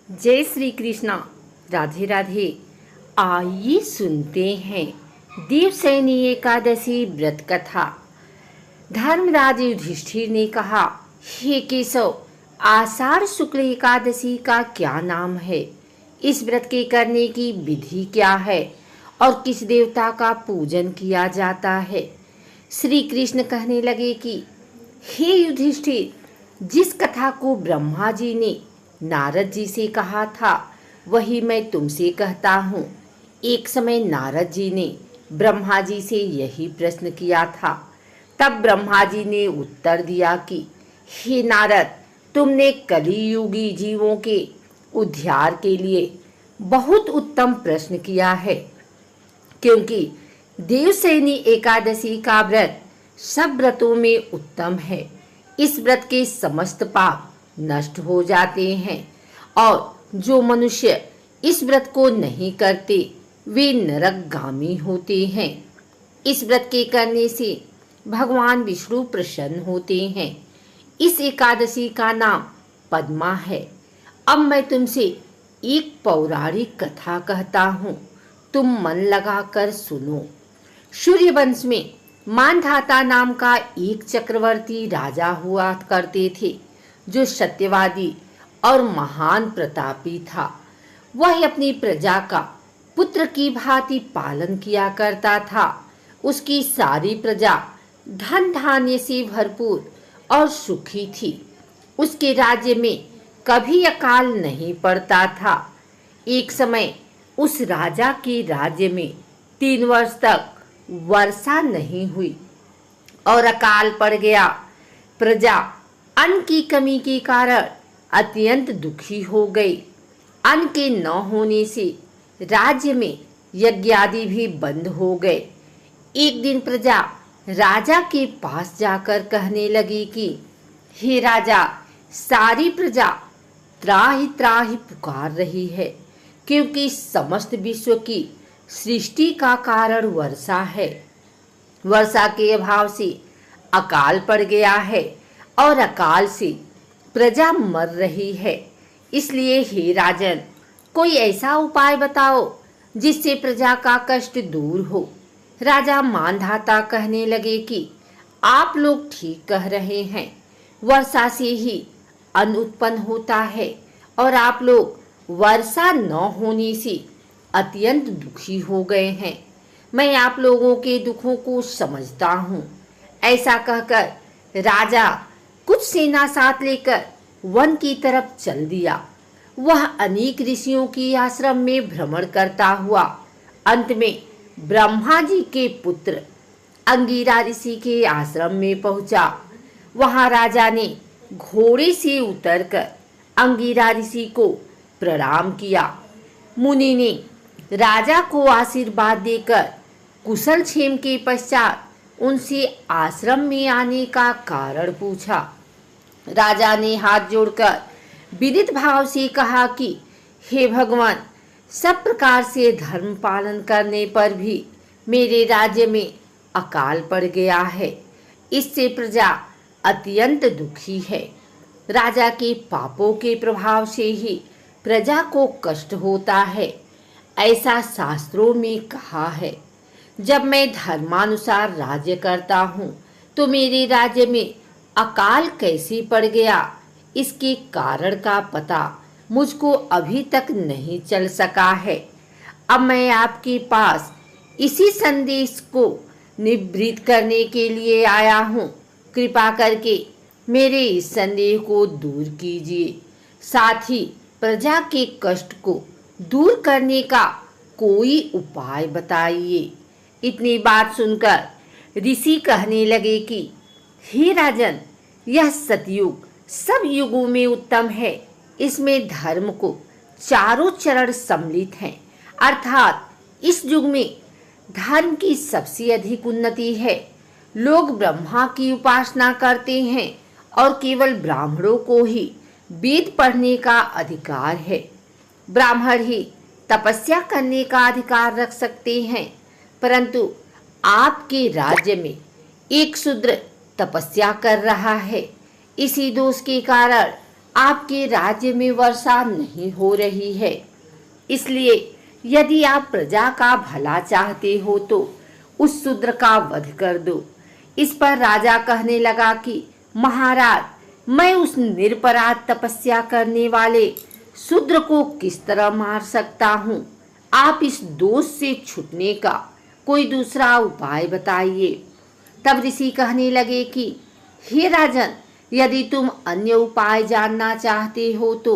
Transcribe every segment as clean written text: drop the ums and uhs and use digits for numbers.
जय श्री कृष्णा। राधे राधे। आइए सुनते हैं देवसैनी एकादशी व्रत कथा। धर्मराज युधिष्ठिर ने कहा, हे केशव, आषाढ़ शुक्ल एकादशी का क्या नाम है? इस व्रत के करने की विधि क्या है और किस देवता का पूजन किया जाता है? श्री कृष्ण कहने लगे कि हे युधिष्ठिर, जिस कथा को ब्रह्मा जी ने नारद जी से कहा था वही मैं तुमसे कहता हूँ। एक समय नारद जी ने ब्रह्मा जी से यही प्रश्न किया था। तब ब्रह्मा जी ने उत्तर दिया कि हे नारद, तुमने कलियुगी जीवों के उद्धार के लिए बहुत उत्तम प्रश्न किया है, क्योंकि देवसैनी एकादशी का व्रत सब व्रतों में उत्तम है। इस व्रत के समस्त पाप नष्ट हो जाते हैं और जो मनुष्य इस व्रत को नहीं करते वे नरकगामी होते हैं। इस व्रत के करने से भगवान विष्णु प्रसन्न होते हैं। इस एकादशी का नाम पद्मा है। अब मैं तुमसे एक पौराणिक कथा कहता हूँ, तुम मन लगाकर सुनो। सूर्यवंश में मानधाता नाम का एक चक्रवर्ती राजा हुआ करते थे, जो सत्यवादी और महान प्रतापी था। वह अपनी प्रजा का पुत्र की भांति पालन किया करता था। उसकी सारी प्रजा धन धान्य से भरपूर और सुखी थी। उसके राज्य में कभी अकाल नहीं पड़ता था। एक समय उस राजा के राज्य में 3 वर्ष तक वर्षा नहीं हुई और अकाल पड़ गया। प्रजा अन्न की कमी के कारण अत्यंत दुखी हो गई। अन्न के न होने से राज्य में यज्ञ आदि भी बंद हो गए। एक दिन प्रजा राजा के पास जाकर कहने लगी कि हे राजा, सारी प्रजा त्राहि त्राहि पुकार रही है, क्योंकि समस्त विश्व की सृष्टि का कारण वर्षा है। वर्षा के अभाव से अकाल पड़ गया है और अकाल से प्रजा मर रही है। इसलिए हे राजन, कोई ऐसा उपाय बताओ जिससे प्रजा का कष्ट दूर हो। राजा मानधाता कहने लगे कि आप लोग ठीक कह रहे हैं। वर्षा से ही अन्न उत्पन्न होता है और आप लोग वर्षा न होने से अत्यंत दुखी हो गए हैं। मैं आप लोगों के दुखों को समझता हूँ। ऐसा कहकर राजा कुछ सेना साथ लेकर वन की तरफ चल दिया। वह अनेक ऋषियों की आश्रम में भ्रमण करता हुआ अंत में ब्रह्मा जी के पुत्र अंगिरा ऋषि के आश्रम में पहुंचा। वहां राजा ने घोड़े से उतरकर अंगिरा ऋषि को प्रणाम किया। मुनि ने राजा को आशीर्वाद देकर कुशल क्षेम के पश्चात उनसे आश्रम में आने का कारण पूछा। राजा ने हाथ जोड़कर विदित भाव से कहा कि हे भगवान, सब प्रकार से धर्म पालन करने पर भी मेरे राज्य में अकाल पड़ गया है। इससे प्रजा अत्यंत दुखी है। राजा के पापों के प्रभाव से ही प्रजा को कष्ट होता है, ऐसा शास्त्रों में कहा है। जब मैं धर्मानुसार राज्य करता हूँ तो मेरे राज्य में अकाल कैसे पड़ गया, इसके कारण का पता मुझको अभी तक नहीं चल सका है। अब मैं आपके पास इसी संदेश को निवृत्त करने के लिए आया हूँ। कृपा करके मेरे इस संदेह को दूर कीजिए। साथ ही प्रजा के कष्ट को दूर करने का कोई उपाय बताइए। इतनी बात सुनकर ऋषि कहने लगे कि हे राजन, यह सतयुग सब युगों में उत्तम है। इसमें धर्म को चारों चरण सम्मिलित हैं, अर्थात इस युग में धर्म की सबसे अधिक उन्नति है। लोग ब्रह्मा की उपासना करते हैं और केवल ब्राह्मणों को ही वेद पढ़ने का अधिकार है। ब्राह्मण ही तपस्या करने का अधिकार रख सकते हैं, परंतु आपके राज्य में एक शूद्र तपस्या कर रहा है। इसी दोष के कारण आपके राज्य में वर्षा नहीं हो रही है, इसलिए यदि आप प्रजा का भला चाहते हो तो उस शूद्र का वध कर दो। इस पर राजा कहने लगा कि महाराज, मैं उस निरपराध तपस्या करने वाले शूद्र को किस तरह मार सकता हूँ? आप इस दोष से छूटने का कोई दूसरा उपाय बताइए। तब ऋषि कहने लगे कि हे राजन, यदि तुम अन्य उपाय जानना चाहते हो तो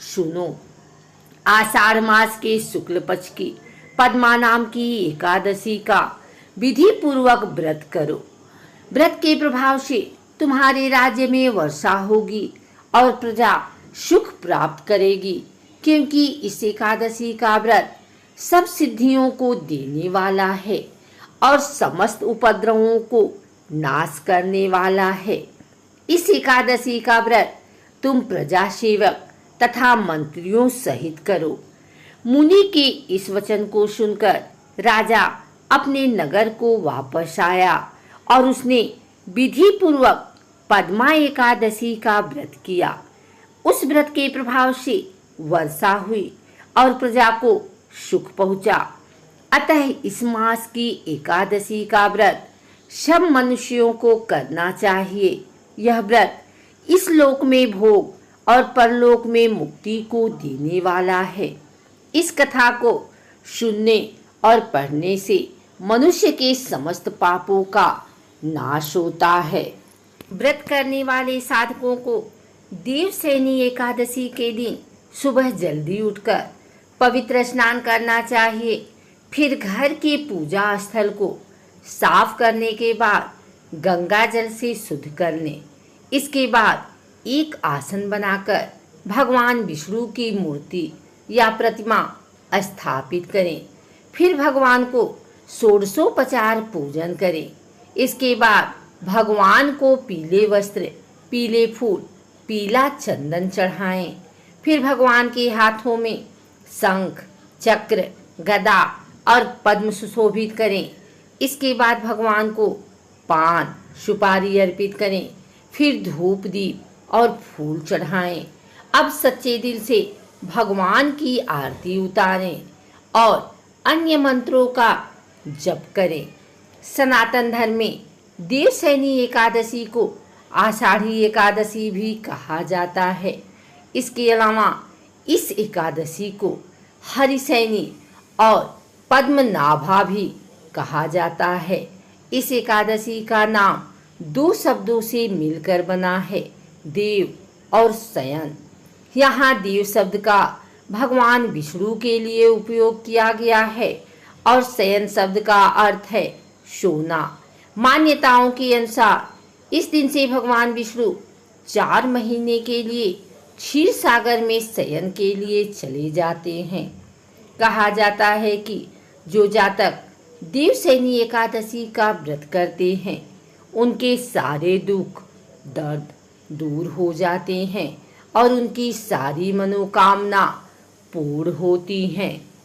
सुनो। आषाढ़ मास के शुक्ल पक्ष की पद्मा नाम की एकादशी का विधि पूर्वक व्रत करो। व्रत के प्रभाव से तुम्हारे राज्य में वर्षा होगी और प्रजा सुख प्राप्त करेगी, क्योंकि इस एकादशी का व्रत सब सिद्धियों को देने वाला है और समस्त उपद्रवों को नाश करने वाला है। इस एकादशी का व्रत तुम प्रजा सेवक तथा मंत्रियों सहित करो। मुनि के इस वचन को सुनकर राजा अपने नगर को वापस आया और उसने विधि पूर्वक पद्मा एकादशी का व्रत किया। उस व्रत के प्रभाव से वर्षा हुई और प्रजा को सुख पहुंचा। अतः इस मास की एकादशी का व्रत सब मनुष्यों को करना चाहिए। यह व्रत इस लोक में भोग और परलोक में मुक्ति को देने वाला है। इस कथा को सुनने और पढ़ने से मनुष्य के समस्त पापों का नाश होता है। व्रत करने वाले साधकों को देवसैनी एकादशी के दिन सुबह जल्दी उठकर पवित्र स्नान करना चाहिए। फिर घर के पूजा स्थल को साफ करने के बाद गंगा जल से शुद्ध कर लें। इसके बाद एक आसन बनाकर भगवान विष्णु की मूर्ति या प्रतिमा स्थापित करें। फिर भगवान को षोडशोपचार पूजन करें। इसके बाद भगवान को पीले वस्त्र, पीले फूल, पीला चंदन चढ़ाएं। फिर भगवान के हाथों में शंख, चक्र, गदा और पद्म सुशोभित करें। इसके बाद भगवान को पान, सुपारी अर्पित करें। फिर धूप, दीप और फूल चढ़ाएं। अब सच्चे दिल से भगवान की आरती उतारें और अन्य मंत्रों का जप करें। सनातन धर्म में देवसैनी एकादशी को आषाढ़ी एकादशी भी कहा जाता है। इसके अलावा इस एकादशी को हरिसैनी और पद्मनाभा भी कहा जाता है। इस एकादशी का नाम दो शब्दों से मिलकर बना है, देव और शयन। यहाँ देव शब्द का भगवान विष्णु के लिए उपयोग किया गया है और शयन शब्द का अर्थ है सोना। मान्यताओं के अनुसार इस दिन से भगवान विष्णु 4 महीने के लिए क्षीर सागर में शयन के लिए चले जाते हैं। कहा जाता है कि जो जातक देवसैनी एकादशी का व्रत करते हैं उनके सारे दुख दर्द दूर हो जाते हैं और उनकी सारी मनोकामना पूर्ण होती हैं।